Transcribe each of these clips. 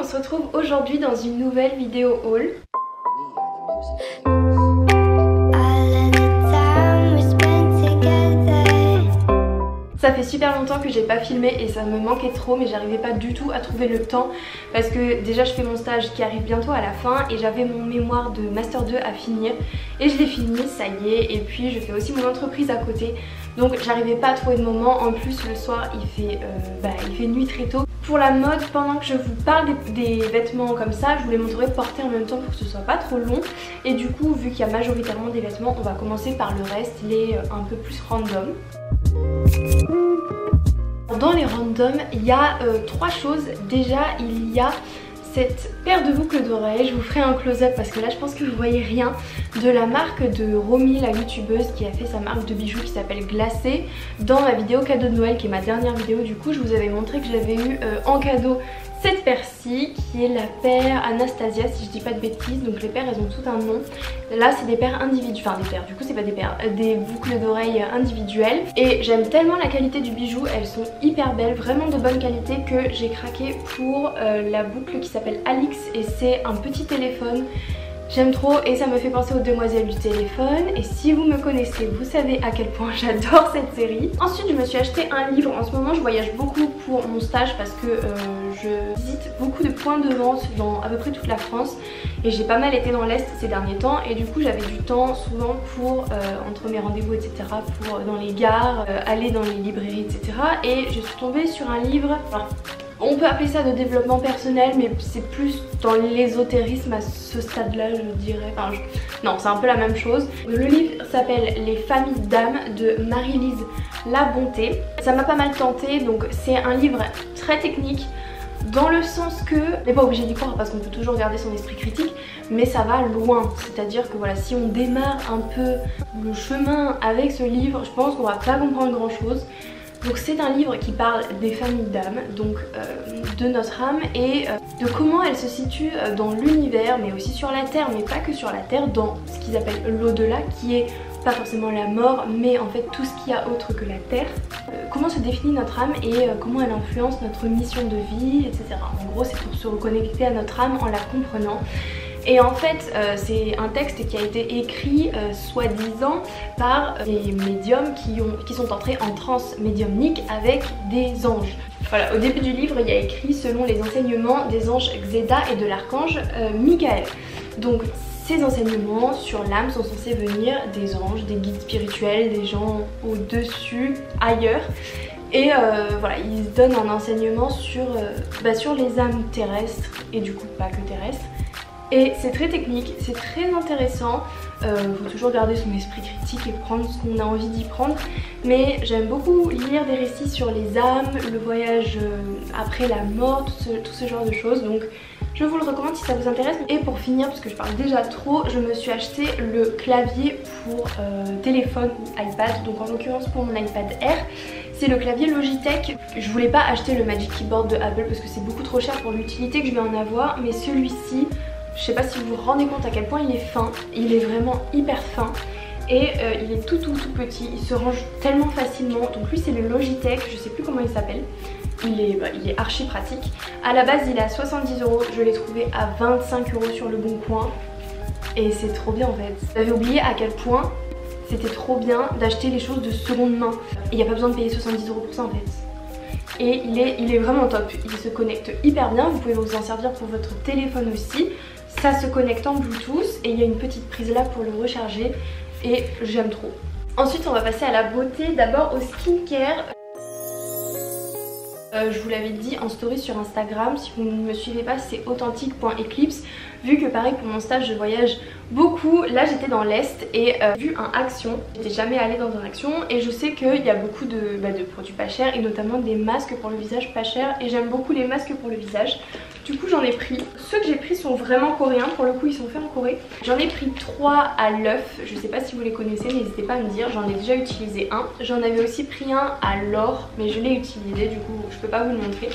se retrouve aujourd'hui dans une nouvelle vidéo haul. Ça fait super longtemps que j'ai pas filmé et ça me manquait trop, mais j'arrivais pas du tout à trouver le temps parce que déjà je fais mon stage qui arrive bientôt à la fin et j'avais mon mémoire de Master 2 à finir et je l'ai fini, ça y est, et puis je fais aussi mon entreprise à côté, donc j'arrivais pas à trouver de moment. En plus le soir il fait nuit très tôt. Pour la mode, pendant que je vous parle des vêtements comme ça, je vous les montrerai portés en même temps pour que ce soit pas trop long, et du coup vu qu'il y a majoritairement des vêtements, on va commencer par le reste, les un peu plus random. Dans les randoms, il y a trois choses. Déjà, il y a cette paire de boucles d'oreilles, je vous ferai un close-up parce que là je pense que vous voyez rien, de la marque de Romy, la youtubeuse qui a fait sa marque de bijoux qui s'appelle Glacé. Dans ma vidéo cadeau de Noël, qui est ma dernière vidéo, du coup je vous avais montré que j'avais eu en cadeau cette paire-ci qui est la paire Anastasia si je dis pas de bêtises, donc les paires elles ont tout un nom. Là c'est des paires individuelles, enfin des paires, du coup c'est pas des paires, des boucles d'oreilles individuelles, et j'aime tellement la qualité du bijou, elles sont hyper belles, vraiment de bonne qualité, que j'ai craqué pour la boucle qui s'appelle Alix et c'est un petit téléphone. J'aime trop et ça me fait penser aux demoiselles du téléphone, et si vous me connaissez vous savez à quel point j'adore cette série. Ensuite je me suis acheté un livre. En ce moment je voyage beaucoup pour mon stage parce que je visite beaucoup de points de vente dans à peu près toute la France et j'ai pas mal été dans l'Est ces derniers temps, et du coup j'avais du temps souvent pour entre mes rendez-vous etc, pour dans les gares, aller dans les librairies etc, et je suis tombée sur un livre. Alors, on peut appeler ça de développement personnel, mais c'est plus dans l'ésotérisme à ce stade-là, je dirais. Enfin, non, c'est un peu la même chose. Le livre s'appelle Les familles d'âme de Marie-Lise Labonté. Ça m'a pas mal tenté, donc c'est un livre très technique dans le sens que on n'est pas obligé d'y croire parce qu'on peut toujours garder son esprit critique, mais ça va loin. C'est-à-dire que voilà, si on démarre un peu le chemin avec ce livre, je pense qu'on va pas comprendre grand-chose. Donc c'est un livre qui parle des familles d'âme, donc de notre âme et de comment elle se situe dans l'univers, mais aussi sur la Terre, mais pas que sur la Terre, dans ce qu'ils appellent l'au-delà, qui est pas forcément la mort, mais en fait tout ce qu'il y a autre que la Terre. Comment se définit notre âme et comment elle influence notre mission de vie, etc. En gros c'est pour se reconnecter à notre âme en la comprenant. Et en fait c'est un texte qui a été écrit soi-disant par des médiums qui sont entrés en transe médiumnique avec des anges. Voilà, au début du livre il y a écrit selon les enseignements des anges Xéda et de l'archange Michael. Donc ces enseignements sur l'âme sont censés venir des anges, des guides spirituels, des gens au-dessus, ailleurs. Et voilà, ils donnent un enseignement sur les âmes terrestres et du coup pas que terrestres. Et c'est très technique, c'est très intéressant, faut toujours garder son esprit critique et prendre ce qu'on a envie d'y prendre, mais j'aime beaucoup lire des récits sur les âmes, le voyage après la mort, tout ce genre de choses, donc je vous le recommande si ça vous intéresse. Et pour finir, parce que je parle déjà trop, je me suis acheté le clavier pour téléphone ou iPad, donc en l'occurrence pour mon iPad Air. C'est le clavier Logitech. Je voulais pas acheter le Magic Keyboard de Apple parce que c'est beaucoup trop cher pour l'utilité que je vais en avoir, mais celui-ci, je sais pas si vous vous rendez compte à quel point il est fin, il est vraiment hyper fin et il est tout petit, il se range tellement facilement. Donc lui c'est le Logitech, je sais plus comment il s'appelle, il est archi pratique. À la base il est à 70 €, je l'ai trouvé à 25 € sur le bon coin et c'est trop bien en fait. J'avais oublié à quel point c'était trop bien d'acheter les choses de seconde main et il n'y a pas besoin de payer 70 € pour ça en fait. Et il est vraiment top, il se connecte hyper bien, vous pouvez vous en servir pour votre téléphone aussi. Ça se connecte en Bluetooth et il y a une petite prise là pour le recharger et j'aime trop. Ensuite on va passer à la beauté, d'abord au skincare. Je vous l'avais dit en story sur Instagram, si vous ne me suivez pas c'est authentique.eclipse. Vu que pareil pour mon stage je voyage beaucoup, là j'étais dans l'Est et vu un Action, j'étais jamais allée dans un Action et je sais qu'il y a beaucoup de produits pas chers et notamment des masques pour le visage pas chers et j'aime beaucoup les masques pour le visage. Du coup j'en ai pris, ceux que j'ai pris sont vraiment coréens, pour le coup ils sont faits en Corée. J'en ai pris 3 à l'œuf, je sais pas si vous les connaissez, n'hésitez pas à me dire, j'en ai déjà utilisé un. J'en avais aussi pris un à l'or mais je l'ai utilisé, du coup je peux pas vous le montrer.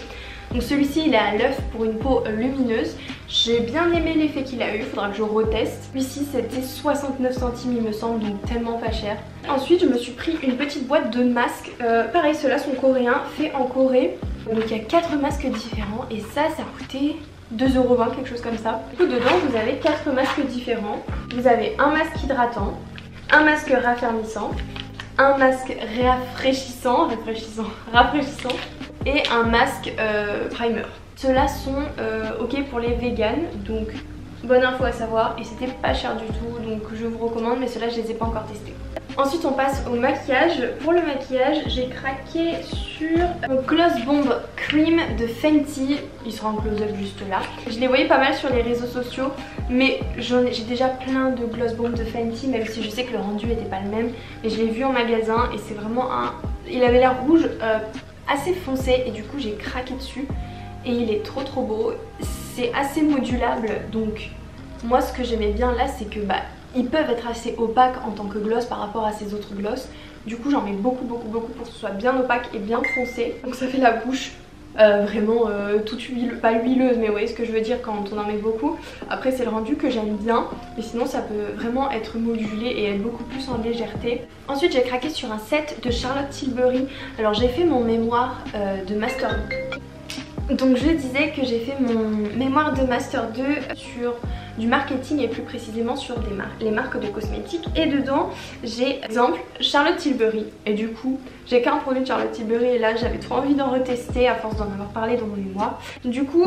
Donc celui-ci il est à l'œuf pour une peau lumineuse. J'ai bien aimé l'effet qu'il a eu, faudra que je reteste. Celui-ci c'était 69 centimes il me semble, donc tellement pas cher. Ensuite je me suis pris une petite boîte de masques, pareil ceux-là sont coréens, faits en Corée. Donc il y a 4 masques différents et ça a coûté 2,20 €, quelque chose comme ça. Du coup dedans vous avez 4 masques différents. Vous avez un masque hydratant, un masque raffermissant, un masque rafraîchissant et un masque primer. Ceux-là sont ok pour les véganes, donc bonne info à savoir, et c'était pas cher du tout, donc je vous recommande, mais ceux-là je les ai pas encore testés. Ensuite on passe au maquillage. Pour le maquillage j'ai craqué sur mon Gloss Bomb Cream de Fenty. Il sera en close-up juste là. Je les voyais pas mal sur les réseaux sociaux, mais j'ai déjà plein de Gloss Bomb de Fenty, même si je sais que le rendu n'était pas le même. Mais je l'ai vu en magasin et c'est vraiment un... Il avait l'air rouge assez foncé et du coup j'ai craqué dessus. Et il est trop beau. C'est assez modulable, donc moi ce que j'aimais bien là c'est que ils peuvent être assez opaques en tant que gloss par rapport à ces autres gloss. Du coup j'en mets beaucoup pour que ce soit bien opaque et bien foncé. Donc ça fait la bouche vraiment toute huileuse, pas huileuse, mais vous voyez ce que je veux dire quand on en met beaucoup. Après c'est le rendu que j'aime bien, mais sinon ça peut vraiment être modulé et être beaucoup plus en légèreté. Ensuite j'ai craqué sur un set de Charlotte Tilbury. Alors j'ai fait mon mémoire de Master 2. Donc je disais que j'ai fait mon mémoire de Master 2 sur du marketing et plus précisément sur les marques de cosmétiques. Et dedans j'ai par exemple Charlotte Tilbury. Et du coup j'ai qu'un produit de Charlotte Tilbury et là j'avais trop envie d'en retester à force d'en avoir parlé dans mon mémoire. Du coup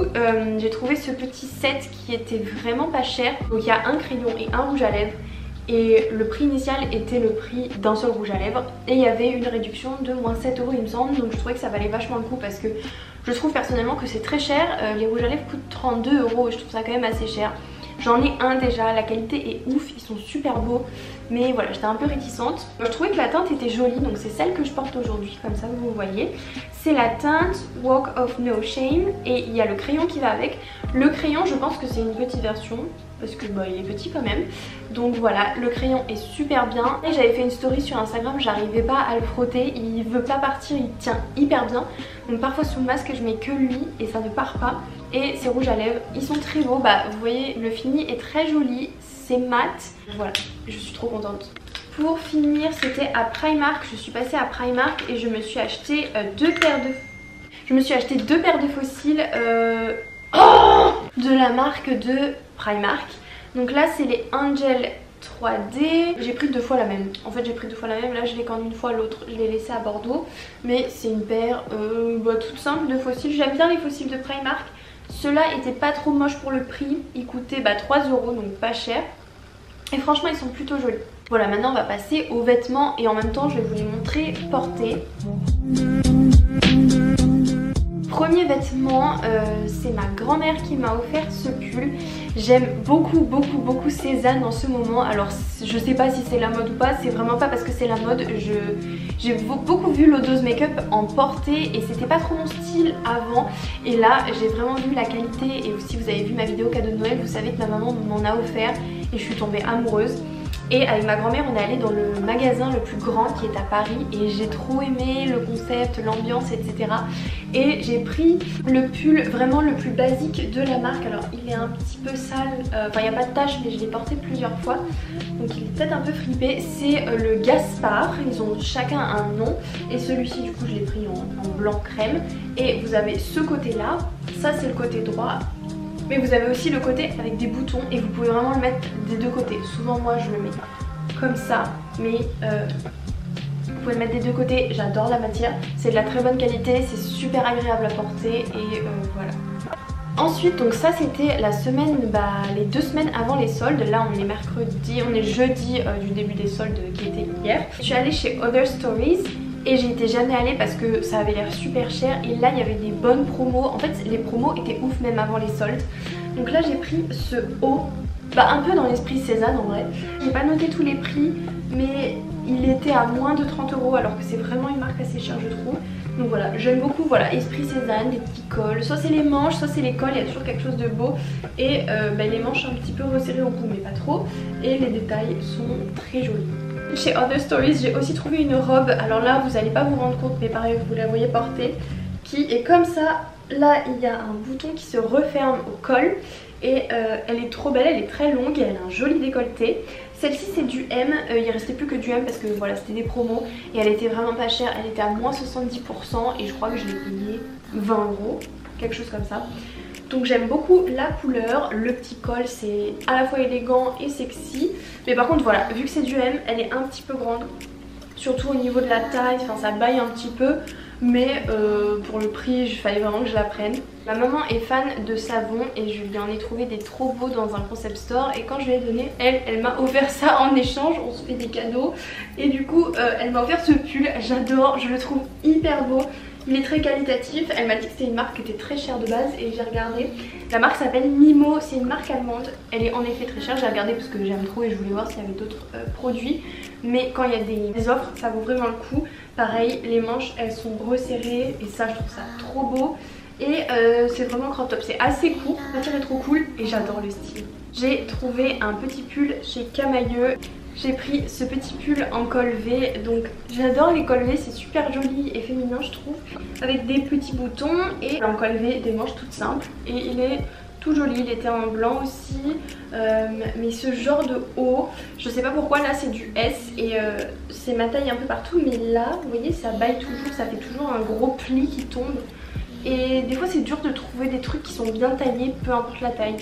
j'ai trouvé ce petit set qui était vraiment pas cher. Donc il y a un crayon et un rouge à lèvres. Et le prix initial était le prix d'un seul rouge à lèvres. Et il y avait une réduction de moins 7 € il me semble. Donc je trouvais que ça valait vachement le coup parce que je trouve personnellement que c'est très cher. Les rouges à lèvres coûtent 32 € et je trouve ça quand même assez cher. J'en ai un déjà, la qualité est ouf, ils sont super beaux. Mais voilà, j'étais un peu réticente. Je trouvais que la teinte était jolie, donc c'est celle que je porte aujourd'hui, comme ça vous voyez. C'est la teinte Walk of No Shame et il y a le crayon qui va avec. Le crayon, je pense que c'est une petite version parce que il est petit quand même. Donc voilà, le crayon est super bien. Et j'avais fait une story sur Instagram, j'arrivais pas à le frotter, il veut pas partir, il tient hyper bien. Donc parfois sous le masque je mets que lui et ça ne part pas. Et ces rouges à lèvres, ils sont très beaux, vous voyez le fini est très joli, c'est mat. Voilà, je suis trop contente. Pour finir, c'était à Primark, je suis passée à Primark et je me suis acheté deux paires de fossiles de la marque de Primark. Donc là c'est les Angel 3D. J'ai pris 2 fois la même. En fait j'ai pris 2 fois la même. Là je l'ai qu'en une fois, l'autre je l'ai laissé à Bordeaux. Mais c'est une paire toute simple de fossiles. J'aime bien les fossiles de Primark. Ceux-là étaient pas trop moches pour le prix. Ils coûtaient 3 €, donc pas cher. Et franchement ils sont plutôt jolis. Voilà, maintenant on va passer aux vêtements et en même temps je vais vous les montrer portés. Premier vêtement, c'est ma grand-mère qui m'a offert ce pull. J'aime beaucoup Cézanne en ce moment. Alors je sais pas si c'est la mode ou pas, c'est vraiment pas parce que c'est la mode. J'ai beaucoup vu l'eau dose make-up en portée et c'était pas trop mon style avant. Et là j'ai vraiment vu la qualité et si vous avez vu ma vidéo cadeau de Noël, vous savez que ma maman m'en a offert et je suis tombée amoureuse. Et avec ma grand-mère on est allé dans le magasin le plus grand qui est à Paris et j'ai trop aimé le concept, l'ambiance, etc. Et j'ai pris le pull vraiment le plus basique de la marque. Alors il est un petit peu sale, enfin il n'y a pas de tache mais je l'ai porté plusieurs fois. Donc il est peut-être un peu fripé. C'est le Gaspard, ils ont chacun un nom. Et celui-ci du coup je l'ai pris en blanc crème. Et vous avez ce côté là, ça c'est le côté droit. Mais vous avez aussi le côté avec des boutons et vous pouvez vraiment le mettre des deux côtés. Souvent moi je le mets comme ça, mais vous pouvez le mettre des deux côtés. J'adore la matière, c'est de la très bonne qualité, c'est super agréable à porter et voilà. Ensuite donc ça c'était la semaine, les 2 semaines avant les soldes. Là on est mercredi, on est jeudi du début des soldes qui était hier. Je suis allée chez Other Stories. Et j'y étais jamais allée parce que ça avait l'air super cher. Et là il y avait des bonnes promos. En fait les promos étaient ouf même avant les soldes. Donc là j'ai pris ce haut, un peu dans l'esprit Cézanne en vrai. J'ai pas noté tous les prix mais il était à moins de 30 € alors que c'est vraiment une marque assez chère je trouve. Donc voilà, j'aime beaucoup, voilà, esprit Cézanne, des petits cols. Soit c'est les manches, soit c'est les cols, il y a toujours quelque chose de beau. Et les manches un petit peu resserrées au bout mais pas trop. Et les détails sont très jolis. Chez Other Stories j'ai aussi trouvé une robe, alors là vous n'allez pas vous rendre compte mais pareil vous la voyez porter, qui est comme ça. Là il y a un bouton qui se referme au col et elle est trop belle, elle est très longue et elle a un joli décolleté. Celle-ci c'est du M, il restait plus que du M parce que voilà c'était des promos et elle était vraiment pas chère, elle était à moins 70% et je crois que je l'ai payée 20 €, quelque chose comme ça. Donc j'aime beaucoup la couleur, le petit col c'est à la fois élégant et sexy. Mais par contre voilà, vu que c'est du M, elle est un petit peu grande. Surtout au niveau de la taille, enfin ça baille un petit peu. Mais pour le prix, il fallait vraiment que je la prenne. Ma maman est fan de savon et je lui en ai trouvé des trop beaux dans un concept store. Et quand je lui ai donné, elle m'a offert ça en échange, on se fait des cadeaux. Et du coup, elle m'a offert ce pull, j'adore, je le trouve hyper beau. Il est très qualitatif, elle m'a dit que c'était une marque qui était très chère de base et j'ai regardé. La marque s'appelle Mimo, c'est une marque allemande. Elle est en effet très chère, j'ai regardé parce que j'aime trop et je voulais voir s'il y avait d'autres produits. Mais quand il y a des offres, ça vaut vraiment le coup. Pareil, les manches elles sont resserrées et ça je trouve ça trop beau. Et c'est vraiment crop top, c'est assez court, la matière est trop cool et j'adore le style. J'ai trouvé un petit pull chez Camailleux. J'ai pris ce petit pull en col V, donc j'adore les cols V, c'est super joli et féminin je trouve, avec des petits boutons et en col V des manches toutes simples et il est tout joli, il était en blanc aussi, mais ce genre de haut, je sais pas pourquoi là c'est du S et c'est ma taille un peu partout, mais là vous voyez ça baille toujours, ça fait toujours un gros pli qui tombe et des fois c'est dur de trouver des trucs qui sont bien taillés peu importe la taille.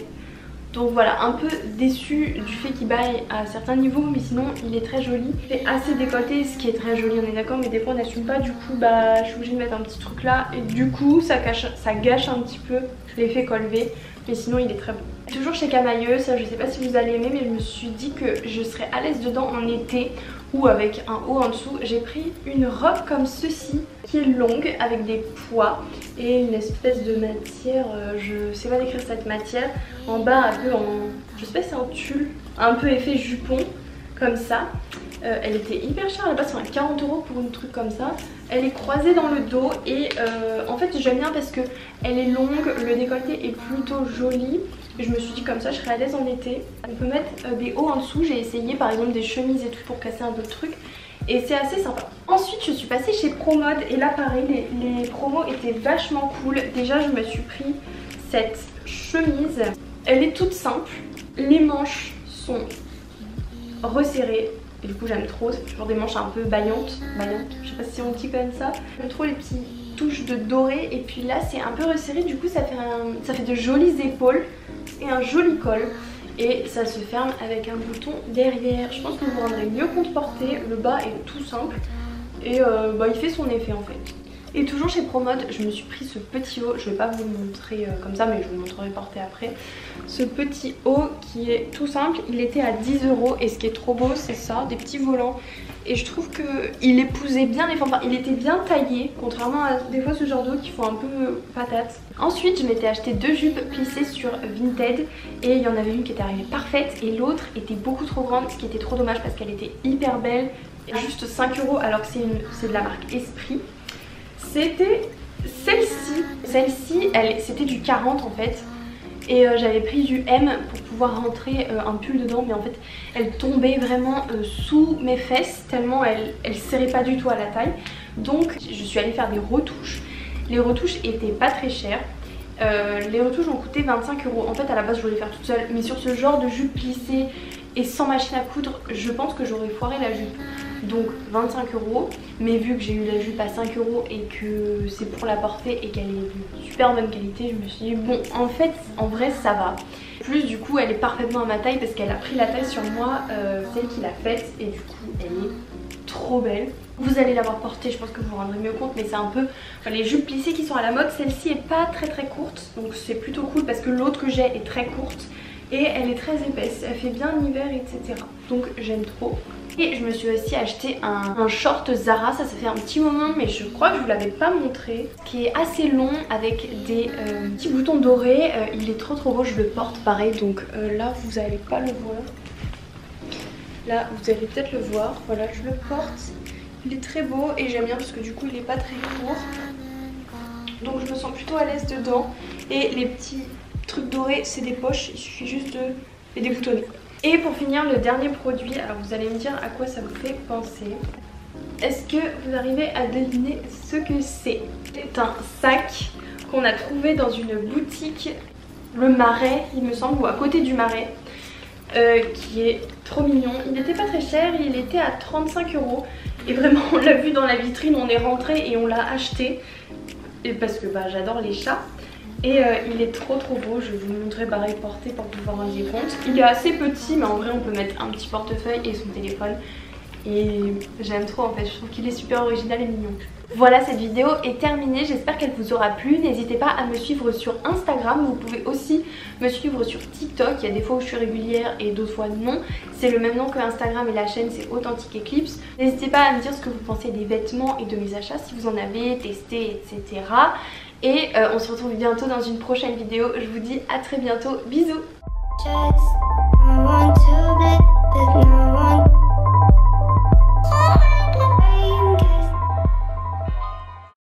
Donc voilà, un peu déçue du fait qu'il baille à certains niveaux, mais sinon il est très joli. Il fait assez décolleté, ce qui est très joli, on est d'accord, mais des fois on n'assume pas, du coup bah je suis obligée de mettre un petit truc là. Et du coup ça gâche un petit peu l'effet col V, mais sinon il est très beau. Toujours chez Camailleux, ça je sais pas si vous allez aimer, mais je me suis dit que je serais à l'aise dedans en été ou avec un haut en dessous. J'ai pris une robe comme ceci qui est longue avec des pois et une espèce de matière, je sais pas décrire cette matière, en bas un peu en, je sais pas si c'est en tulle, un peu effet jupon comme ça. Elle était hyper chère, à la base c'est 40 € pour une truc comme ça. Elle est croisée dans le dos et en fait j'aime bien parce que elle est longue, le décolleté est plutôt joli. Je me suis dit comme ça je serais à l'aise en été. On peut mettre des hauts en dessous, j'ai essayé par exemple des chemises et tout pour casser un peu le truc. Et c'est assez sympa. Ensuite je suis passée chez Promode et là pareil les promos étaient vachement cool. Déjà je me suis pris cette chemise. Elle est toute simple. Les manches sont resserrées. Et du coup j'aime trop, c'est toujours des manches un peu baillantes. Je sais pas si on dit comme ça. J'aime trop les petites touches de doré. Et puis là c'est un peu resserré, du coup ça fait de jolies épaules et un joli col. Et ça se ferme avec un bouton derrière. Je pense que vous vous rendrez mieux compte porté. Le bas est tout simple et bah, il fait son effet en fait. Et toujours chez Promode, je me suis pris ce petit haut. Je vais pas vous le montrer comme ça, mais je vous le montrerai porté après. Ce petit haut qui est tout simple, il était à 10 € et ce qui est trop beau c'est ça, des petits volants. Et je trouve qu'il épousait bien les formes, enfin, il était bien taillé, contrairement à des fois ce genre de haut qui font un peu patate. Ensuite je m'étais acheté deux jupes plissées sur Vinted et il y en avait une qui était arrivée parfaite et l'autre était beaucoup trop grande, ce qui était trop dommage parce qu'elle était hyper belle. Juste 5 € alors que c'est de la marque Esprit. C'était celle-ci. Celle-ci, c'était du 40 en fait. Et j'avais pris du M pour pouvoir rentrer un pull dedans. Mais en fait, elle tombait vraiment sous mes fesses tellement elle serrait pas du tout à la taille. Donc, je suis allée faire des retouches. Les retouches étaient pas très chères. Les retouches ont coûté 25 €. En fait, à la base, je voulais les faire toute seule. Mais sur ce genre de jupe plissée et sans machine à coudre, je pense que j'aurais foiré la jupe. Donc 25 €, mais vu que j'ai eu la jupe à 5 € et que c'est pour la porter et qu'elle est de super bonne qualité, je me suis dit bon en fait en vrai ça va. Plus du coup elle est parfaitement à ma taille parce qu'elle a pris la taille sur moi, celle qui l'a faite, et du coup elle est trop belle. Vous allez l'avoir portée, je pense que vous vous rendrez mieux compte, mais c'est un peu les jupes plissées qui sont à la mode. Celle-ci est pas très courte, donc c'est plutôt cool parce que l'autre que j'ai est très courte et elle est très épaisse, elle fait bien l'hiver etc. Donc j'aime trop. Et je me suis aussi acheté un short Zara, ça fait un petit moment mais je crois que je vous l'avais pas montré, qui est assez long avec des petits boutons dorés. Il est trop beau, je le porte pareil, donc là vous allez pas le voir. Là vous allez peut-être le voir, voilà je le porte. Il est très beau et j'aime bien parce que du coup il est pas très court. Donc je me sens plutôt à l'aise dedans. Et les petits trucs dorés c'est des poches, il suffit juste de les déboutonner. Et pour finir le dernier produit, alors vous allez me dire à quoi ça vous fait penser. Est-ce que vous arrivez à deviner ce que c'est? C'est un sac qu'on a trouvé dans une boutique, le Marais il me semble, ou à côté du Marais, qui est trop mignon. Il n'était pas très cher, il était à 35 €. Et vraiment on l'a vu dans la vitrine, on est rentré et on l'a acheté. Et parce que bah, j'adore les chats. Et il est trop beau, je vais vous montrer pareil porté pour que vous vous rendiez compte. Il est assez petit mais en vrai on peut mettre un petit portefeuille et son téléphone. Et j'aime trop en fait, je trouve qu'il est super original et mignon. Voilà, cette vidéo est terminée, j'espère qu'elle vous aura plu. N'hésitez pas à me suivre sur Instagram, vous pouvez aussi me suivre sur TikTok. Il y a des fois où je suis régulière et d'autres fois non. C'est le même nom que Instagram et la chaîne, c'est Authentic Eclipse. N'hésitez pas à me dire ce que vous pensez des vêtements et de mes achats, si vous en avez testé, etc. Et on se retrouve bientôt dans une prochaine vidéo. Je vous dis à très bientôt, bisous.